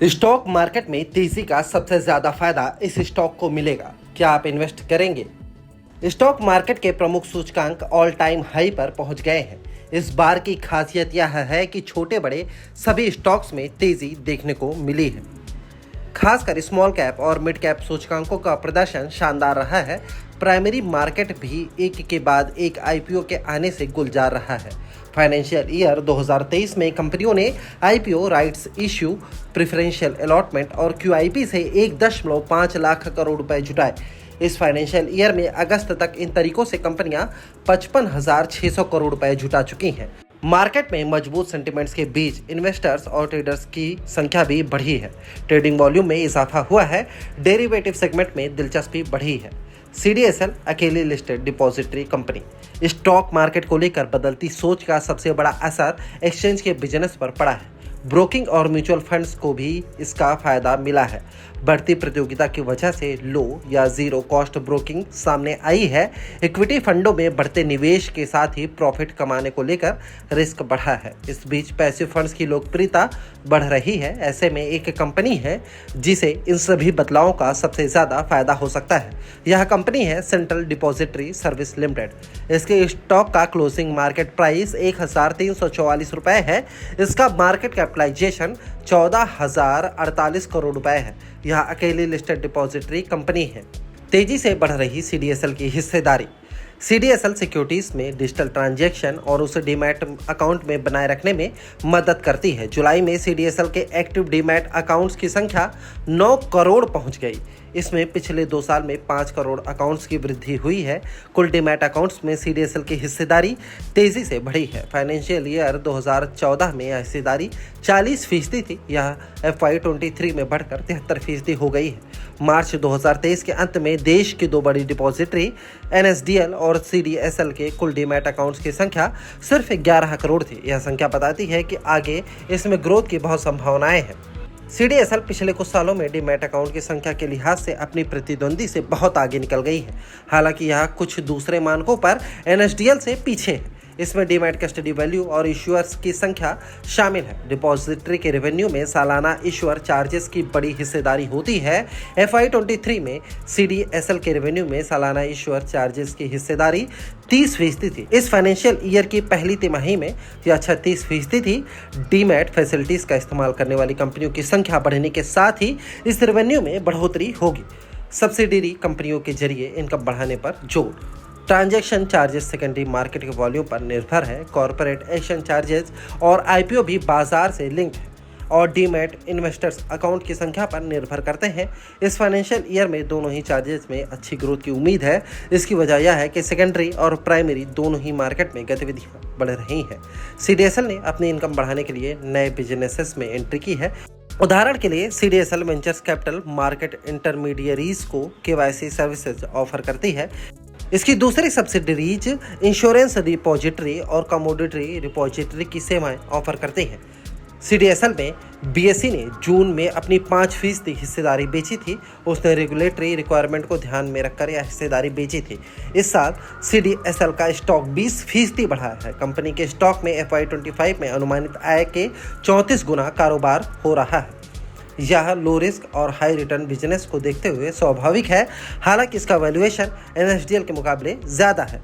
Stock market में तेजी का सबसे ज्यादा फायदा इस स्टॉक को मिलेगा। क्या आप इन्वेस्ट करेंगे? स्टॉक मार्केट के प्रमुख सूचकांक ऑल टाइम हाई पर पहुंच गए हैं। इस बार की खासियत यह है कि छोटे बड़े सभी स्टॉक्स में तेजी देखने को मिली है। खासकर स्मॉल कैप और मिड कैप सूचकांकों का प्रदर्शन शानदार रहा है। प्राइमरी मार्केट भी एक के बाद एक आईपीओ के आने से गुलजार रहा है। फाइनेंशियल ईयर 2023 में कंपनियों ने IPO, rights issue, preferential allotment और क्यूआईपी से 1.5 लाख करोड़ रुपए जुटाए। इस फाइनेंशियल ईयर में अगस्त तक इन तरीकों से कंपनियां 55,600 करोड़ रुपए जुटा चुकी हैं। मार्केट में मजबूत सेंटिमेंट्स के बीच इन्वेस्टर्स और ट्रेडर्स की संख्या भी बढ़ी है। ट्रेडिंग वॉल्यूम में इजाफा हुआ है। डेरिवेटिव सेगमेंट में दिलचस्पी बढ़ी है। सीडीएसएल अकेली listed depository company. Stock market को लेकर बदलती सोच का सबसे बड़ा असर एक्सचेंज के बिजनेस पर पड़ा है। ब्रोकिंग और म्यूचुअल फंड्स को भी इसका फायदा मिला है। बढ़ती प्रतियोगिता की वजह से लो या जीरो कॉस्ट ब्रोकिंग सामने आई है। इक्विटी फंडों में बढ़ते निवेश के साथ ही प्रॉफिट कमाने को लेकर रिस्क बढ़ा है। इस बीच पैसिव फंड्स की लोकप्रियता बढ़ रही है। ऐसे में एक कंपनी है जिसे इन सभी बदलावों का सबसे ज्यादा फायदा हो सकता है। यह कंपनी है सेंट्रल डिपॉजिटरी सर्विस लिमिटेड। इसके स्टॉक का क्लोजिंग मार्केट प्राइस 1,344 रुपए है। इसका मार्केट कैपिटलाइजेशन 14,048 करोड़ रुपए है। यह अकेली लिस्टेड डिपॉजिटरी कंपनी है। तेजी से बढ़ रही सीडीएसएल की हिस्सेदारी। सीडीएसएल सिक्योरिटीज में डिजिटल ट्रांजैक्शन और उसे डीमैट अकाउंट में बनाए रखने में मदद करती है। जुलाई में सीडीएसएल के एक्टिव डीमैट अकाउंट्स की संख्या 9 करोड़ पहुंच गई। इसमें पिछले 2 साल में 5 करोड़ अकाउंट्स की वृद्धि हुई है। कुल डीमैट अकाउंट्स में सीडीएसएल की हिस्सेदारी तेजी से बढ़ी है। फाइनेंशियल ईयर 2014 में यह हिस्सेदारी 40% थी। यह FY23 में बढ़कर 73% हो गई है। मार्च 2023 के अंत में देश की 2 बड़ी डिपॉजिटरी एनएसडीएल और सीडीएसएल के कुल डीमैट अकाउंट्स की संख्या सिर्फ 11 करोड़ थी। यह संख्या बताती है कि आगे इसमें ग्रोथ की बहुत संभावनाएं हैं। सीडीएसएल पिछले कुछ सालों में डीमैट अकाउंट की संख्या के लिहाज से अपनी प्रतिद्वंदी से बहुत आगे निकल गई है। हालांकि यह कुछ दूसरे मानकों पर एनएसडीएल से पीछे है। इसमें डीमैट कस्टडी वैल्यू और इश्यूअर्स की संख्या शामिल है। डिपॉजिटरी के रेवेन्यू में सालाना इश्यूअर चार्जेस की बड़ी हिस्सेदारी होती है। FY23 में सीडीएसएल के रेवेन्यू में सालाना इश्यूअर चार्जेस की हिस्सेदारी 30% थी। इस फाइनेंशियल ईयर की पहली तिमाही में यह 36% थी। डीमैट फैसिलिटीज का इस्तेमाल करने वाली कंपनियों की संख्या बढ़ने के साथ ही इस रेवेन्यू में बढ़ोतरी होगी। सब्सिडरी कंपनियों के जरिए इनकम बढ़ाने पर जोर। ट्रांजैक्शन चार्जेस सेकेंडरी मार्केट के वॉल्यूम पर निर्भर है। कॉर्पोरेट एक्शन चार्जेस और आईपीओ भी बाजार से लिंक्ड है और डीमैट इन्वेस्टर्स अकाउंट की संख्या पर निर्भर करते हैं। इस फाइनेंशियल ईयर में दोनों ही चार्जेस में अच्छी ग्रोथ की उम्मीद है। इसकी वजह यह है कि सेकेंडरी और प्राइमरी दोनों ही मार्केट में गतिविधियां बढ़ रही हैं। सीडीएसएल ने अपनी इनकम बढ़ाने के लिए नए बिजनेसेस में एंट्री की है। उदाहरण के लिए CDSL ventures capital market intermediaries को केवाईसी सर्विसेज ऑफर करती है। इसकी दूसरी सब्सिडरीज इंश्योरेंस रिपोजिटरी और कमोडिटी रिपोजिटरी की सेवाएं ऑफर करती हैं। सीडीएसएल में बीएसई ने जून में अपनी 5% हिस्सेदारी बेची थी। उसने रेगुलेटरी रिक्वायरमेंट को ध्यान में रखकर यह हिस्सेदारी बेची थी। इस साल सीडीएसएल का स्टॉक 20% बढ़ा है। कंपनी के स्टॉक में FY25 में अनुमानित आय के 34 गुना कारोबार हो रहा है। यह लो रिस्क और हाई रिटर्न बिजनेस को देखते हुए स्वाभाविक है। हालांकि इसका वैल्यूएशन एनएसडीएल के मुकाबले ज़्यादा है।